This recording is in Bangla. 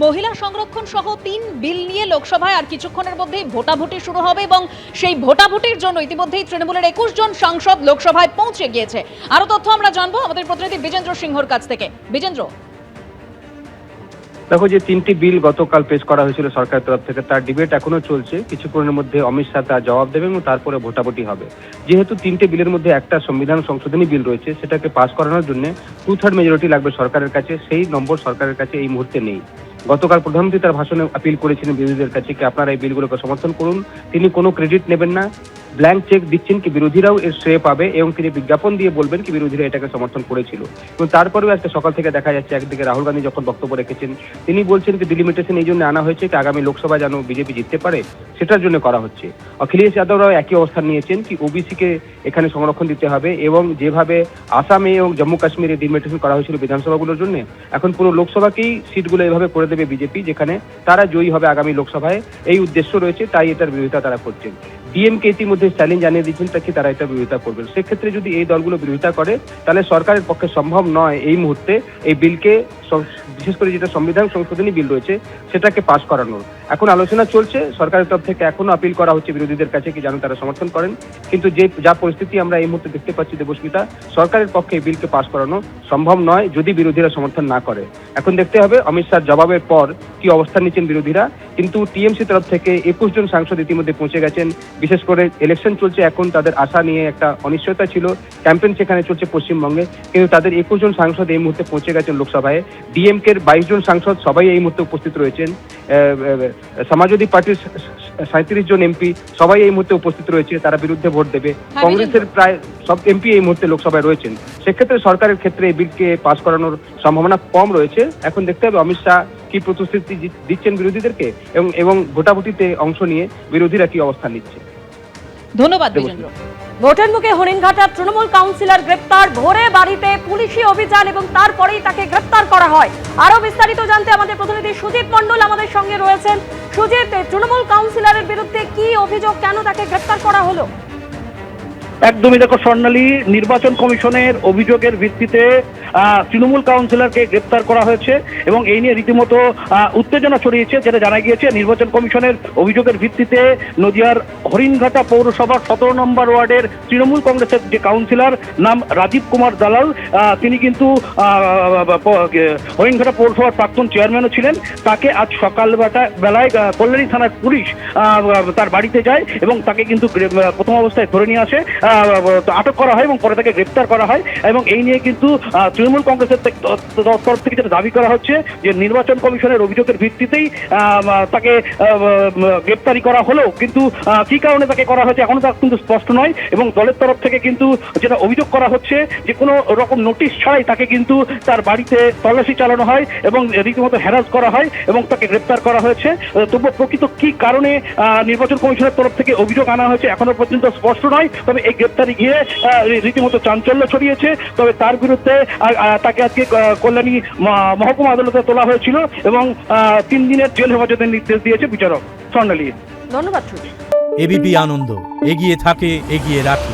মহিলা সংরক্ষণ সহ 3 বিল নিয়ে লোকসভায় আর কিছুক্ষণের মধ্যেই ভোটাভুটি শুরু হবে এবং সেই ভোটাভুটির জন্য ইতিমধ্যেই তৃণমূলের 21 জন সাংসদ লোকসভায় পৌঁছে গিয়েছে। আরো তথ্য আমরা জানবো আমাদের প্রতিনিধি বিজেন্দ্র সিংহর কাছ থেকে। বিজেন্দ্র, দেখো, যে 3টি বিল গতকাল পেশ করা হয়েছিল সরকারের তরফ থেকে, তার ডিবেট এখনো চলছে। কিছুক্ষণের মধ্যে অমিত শাহ তার জবাব দেবেন এবং তারপরে ভোটাভুটি হবে। যেহেতু 3টে বিলের মধ্যে একটা সংবিধান সংশোধনী বিল রয়েছে, সেটাকে পাস করানোর জন্য 2/3 মেজরিটি লাগবে সরকারের কাছে। সেই নম্বর সরকারের কাছে এই মুহূর্তে নেই। গতকাল প্রধানমন্ত্রী তার ভাষণে আপিল করেছিলেন বিরোধীদের কাছে কি আপনারা এই বিলগুলোকে সমর্থন করুন। তিনি কোনো ক্রেডিট নেবেন না, ব্ল্যাঙ্ক চেক দিচ্ছেন কি বিরোধীরাও এর শ্রেয় পাবে, এবং তিনি বিজ্ঞাপন দিয়ে বলবেন কি বিরোধীরা এটাকে সমর্থন করেছিল। এবং তারপরেও আজকে সকাল থেকে দেখা যাচ্ছে একদিকে রাহুল গান্ধী যখন বক্তব্য রেখেছেন, তিনি বলছেন যে ডিলিমিটেশন এই জন্য আনা হয়েছে কি আগামী লোকসভায় যেন বিজেপি জিততে পারে, সেটার জন্য করা হচ্ছে। অখিলেশ যাদবরাও একই অবস্থান নিয়েছেন কি ওবিসিকে এখানে সংরক্ষণ দিতে হবে, এবং যেভাবে আসামে এবং জম্মু কাশ্মীরে ডিলিমিটেশন করা হয়েছিল বিধানসভাগুলোর জন্য, এখন পুরো লোকসভাকেই সিটগুলো এভাবে করে দেবে বিজেপি, যেখানে তারা জয়ী হবে আগামী লোকসভায়। এই উদ্দেশ্য রয়েছে, তাই এটার বিরোধিতা তারা করছেন। ডিএমকে ইতিমধ্যে স্ট্যালিন জানিয়ে দিচ্ছেন তাকে তারা এটা বিরোধিতা করবেন। সেক্ষেত্রে যদি এই দলগুলো বিরোধিতা করে, তাহলে সরকারের পক্ষে সম্ভব নয় এই মুহূর্তে এই বিলকে, বিশেষ করে যেটা সংবিধান সংশোধনী বিল রয়েছে, সেটাকে পাস করানোর। এখন আলোচনা চলছে, সরকারের তরফ থেকে এখনো আপিল করা হচ্ছে বিরোধীদের কাছে কি যেন তারা সমর্থন করেন। কিন্তু যা পরিস্থিতি আমরা এই মুহূর্তে দেখতে পাচ্ছি দেবস্মিতা, সরকারের পক্ষে এই বিলকে পাস করানো সম্ভব নয় যদি বিরোধীরা সমর্থন না করে। এখন দেখতে হবে অমিত শাহর জবাবের পর কি অবস্থান নিচ্ছেন বিরোধীরা। কিন্তু টিএমসি তরফ থেকে 21 জন সাংসদ ইতিমধ্যে পৌঁছে গেছেন। বিশেষ করে ইলেকশন চলছে এখন, তাদের আশা নিয়ে একটা অনিশ্চয়তা ছিল, ক্যাম্পেইন সেখানে চলছে পশ্চিমবঙ্গে, কিন্তু তাদের 21 জন সাংসদ এই মুহূর্তে পৌঁছে গেছেন লোকসভায়। ডিএমকের 22 জন সাংসদ সবাই এই মুহূর্তে উপস্থিত রয়েছেন। সমাজবাদী পার্টির 37 জন এমপি সবাই এই মুহূর্তে উপস্থিত রয়েছে, তারা বিরুদ্ধে ভোট দেবে। কংগ্রেসের প্রায় সব এমপি এই মুহূর্তে লোকসভায় রয়েছেন। সেক্ষেত্রে সরকারের ক্ষেত্রে এই বিলকে পাস করানোর সম্ভাবনা কম রয়েছে। এখন দেখতে হবে অমিত শাহ কি প্রতিশ্রুতি দিচ্ছেন বিরোধীদেরকে, এবং ভোটাভুটিতে অংশ নিয়ে বিরোধীরা কি অবস্থান নিচ্ছে। ধন্যবাদ বিজেন্দ্র। ভোটের মুখে হরিণঘাটার তৃণমূল কাউন্সিলর গ্রেপ্তার, ভোরে বাড়িতে পুলিশি অভিযান এবং তারপরেই তাকে গ্রেপ্তার করা হয়। আরো বিস্তারিত জানতে আমাদের প্রতিনিধি সুজিত মণ্ডল আমাদের সঙ্গে রয়েছেন। সুজিত, তৃণমূল কাউন্সিলরের বিরুদ্ধে কি অভিযোগ, কেন তাকে গ্রেপ্তার করা হলো? একদমই দেখো স্বর্ণালী, নির্বাচন কমিশনের অভিযোগের ভিত্তিতে তৃণমূল কাউন্সিলরকে গ্রেপ্তার করা হয়েছে এবং এই নিয়ে রীতিমতো উত্তেজনা ছড়িয়েছে। যেটা জানা গিয়েছে, নির্বাচন কমিশনের অভিযোগের ভিত্তিতে নদিয়ার হরিণঘাটা পৌরসভার 17 নম্বর ওয়ার্ডের তৃণমূল কংগ্রেসের যে কাউন্সিলর, নাম রাজীব কুমার দালাল, তিনি কিন্তু হরিণঘাটা পৌরসভার প্রাক্তন চেয়ারম্যানও ছিলেন। তাকে আজ সকালবেলায় কল্যাণী থানার পুলিশ তার বাড়িতে যায় এবং তাকে কিন্তু প্রথম অবস্থায় ধরে নিয়ে আসে, আটক করা হয় এবং পরে তাকে গ্রেপ্তার করা হয়। এবং এই নিয়ে কিন্তু তৃণমূল কংগ্রেসের তরফ থেকে যেটা দাবি করা হচ্ছে যে নির্বাচন কমিশনের অভিযোগের ভিত্তিতেই তাকে গ্রেপ্তারি করা হলো, কিন্তু কি কারণে তাকে করা হয়েছে এখনো তা কিন্তু স্পষ্ট নয়। এবং দলের তরফ থেকে কিন্তু যেটা অভিযোগ করা হচ্ছে যে কোনো রকম নোটিশ ছাড়াই তাকে কিন্তু তার বাড়িতে তল্লাশি চালানো হয় এবং রীতিমতো হ্যারাস করা হয় এবং তাকে গ্রেপ্তার করা হয়েছে। তবুও প্রকৃত কি কারণে নির্বাচন কমিশনের তরফ থেকে অভিযোগ আনা হয়েছে এখনো পর্যন্ত স্পষ্ট নয়। তবে এই গ্রেপ্তারি গিয়ে রীতিমতো চাঞ্চল্য ছড়িয়েছে। তবে তার বিরুদ্ধে তাকে আজকে কল্যাণী মহকুমা আদালতে তোলা হয়েছিল এবং 3 দিনের জেল হেফাজতের নির্দেশ দিয়েছে বিচারক। স্বর্ণালী, ধন্যবাদ। এবিপি আনন্দ, এগিয়ে থাকে, এগিয়ে রাখে।